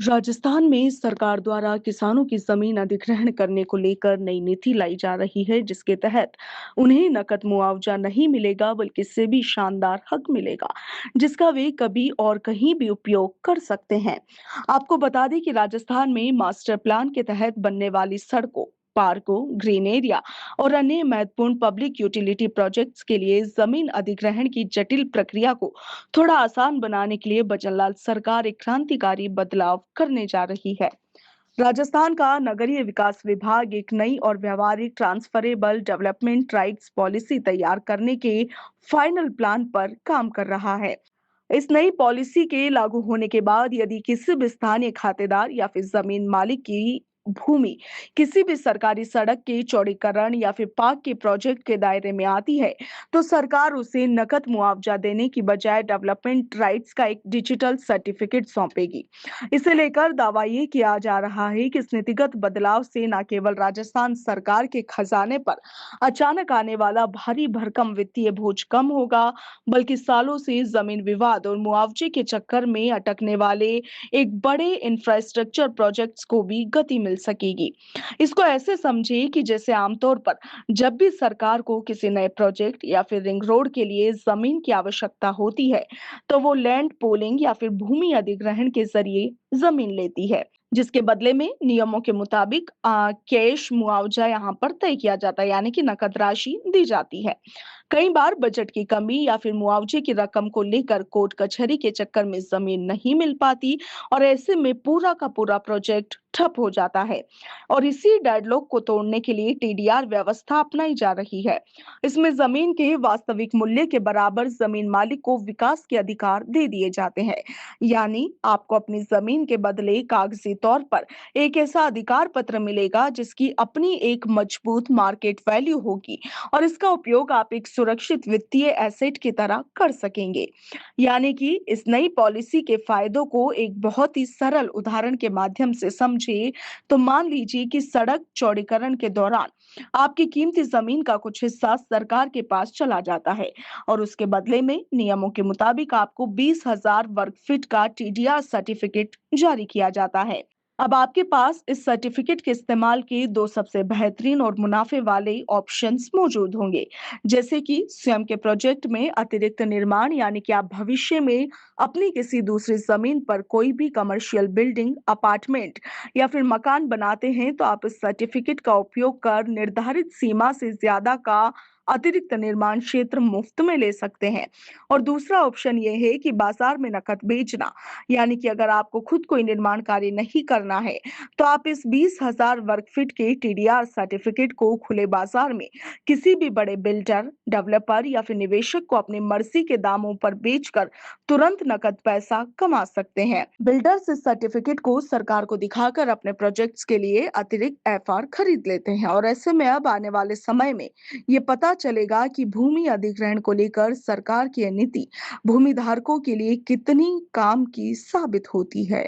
राजस्थान में सरकार द्वारा किसानों की जमीन अधिग्रहण करने को लेकर नई नीति लाई जा रही है, जिसके तहत उन्हें नकद मुआवजा नहीं मिलेगा बल्कि इससे भी शानदार हक मिलेगा, जिसका वे कभी और कहीं भी उपयोग कर सकते हैं। आपको बता दें कि राजस्थान में मास्टर प्लान के तहत बनने वाली सड़कों, पार्कों, ग्रीन एरिया और अन्य महत्वपूर्ण पब्लिक यूटिलिटी प्रोजेक्ट्स के लिए जमीन अधिग्रहण की जटिल प्रक्रिया को थोड़ा आसान बनाने के लिए बचनलाल सरकार एक क्रांतिकारी बदलाव करने जा रही है। राजस्थान का नगरीय विकास विभाग एक नई और व्यवहारिक ट्रांसफरेबल डेवलपमेंट राइट्स पॉलिसी तैयार करने के फाइनल प्लान पर काम कर रहा है। इस नई पॉलिसी के लागू होने के बाद यदि किसी भी स्थानीय खातेदार या फिर जमीन मालिक की भूमि किसी भी सरकारी सड़क के चौड़ीकरण या फिर पार्क के प्रोजेक्ट के दायरे में आती है, तो सरकार उसे नकद मुआवजा देने की बजाय डेवलपमेंट राइट्स का एक डिजिटल सर्टिफिकेट सौंपेगी। इसे लेकर दावा ये किया जा रहा है कि इस नीतिगत बदलाव से न केवल राजस्थान सरकार के खजाने पर अचानक आने वाला भारी भरकम वित्तीय बोझ कम होगा, बल्कि सालों से जमीन विवाद और मुआवजे के चक्कर में अटकने वाले एक बड़े इंफ्रास्ट्रक्चर प्रोजेक्ट्स को भी गति मिल सकेगी। इसको ऐसे समझिए कि जैसे आमतौर पर जब भी सरकार को किसी नए प्रोजेक्ट या फिर रिंग रोड के लिए जमीन की आवश्यकता होती है, तो वो लैंड पूलिंग या फिर भूमि अधिग्रहण के जरिए जमीन लेती है, जिसके बदले में नियमों के मुताबिक कैश मुआवजा यहाँ पर तय किया जाता है, यानी कि नकद राशि दी जाती है। कई बार बजट की कमी या फिर मुआवजे की रकम को लेकर कोर्ट कचहरी के चक्कर में जमीन नहीं मिल पाती और ऐसे में पूरा का पूरा प्रोजेक्ट ठप हो जाता है। और इसी डेडलॉक को तोड़ने के लिए टीडीआर व्यवस्था अपनाई जा रही है। इसमें जमीन के वास्तविक मूल्य के बराबर जमीन मालिक को विकास के अधिकार दे दिए जाते हैं। यानी आपको अपनी जमीन के बदले कागजी तौर पर एक ऐसा अधिकार पत्र मिलेगा जिसकी अपनी एक मजबूत मार्केट वैल्यू होगी और इसका उपयोग आप एक सुरक्षित वित्तीय एसेट की तरह कर सकेंगे। यानी कि इस नई पॉलिसी के फायदों को एक बहुत ही सरल उदाहरण के माध्यम से समझिए, तो मान लीजिए कि सड़क चौड़ीकरण के दौरान आपकी कीमती जमीन का कुछ हिस्सा सरकार के पास चला जाता है और उसके बदले में नियमों के मुताबिक आपको 20,000 वर्ग फीट का टीडीआर सर्टिफिकेट जारी किया जाता है। अब आपके पास इस सर्टिफिकेट के इस्तेमाल के दो सबसे बेहतरीन और मुनाफे वाले ऑप्शंस मौजूद होंगे, जैसे कि स्वयं के प्रोजेक्ट में अतिरिक्त निर्माण, यानी कि आप भविष्य में अपनी किसी दूसरी जमीन पर कोई भी कमर्शियल बिल्डिंग, अपार्टमेंट या फिर मकान बनाते हैं, तो आप इस सर्टिफिकेट का उपयोग कर निर्धारित सीमा से ज्यादा का अतिरिक्त निर्माण क्षेत्र मुफ्त में ले सकते हैं। और दूसरा ऑप्शन ये है कि बाजार में नकद बेचना, यानी कि अगर आपको खुद कोई निर्माण कार्य नहीं करना है, तो आप इस 20,000 वर्ग फीट के टीडीआर सर्टिफिकेट को खुले बाजार में किसी भी बड़े बिल्डर, डेवलपर या फिर निवेशक को अपनी मर्जी के दामों पर बेचकर तुरंत नकद पैसा कमा सकते हैं। बिल्डर्स इस सर्टिफिकेट को सरकार को दिखाकर अपने प्रोजेक्ट्स के लिए अतिरिक्त एफआर खरीद लेते हैं और ऐसे में अब आने वाले समय में ये पता चलेगा कि भूमि अधिग्रहण को लेकर सरकार की यह नीति भूमि धारकों के लिए कितनी काम की साबित होती है।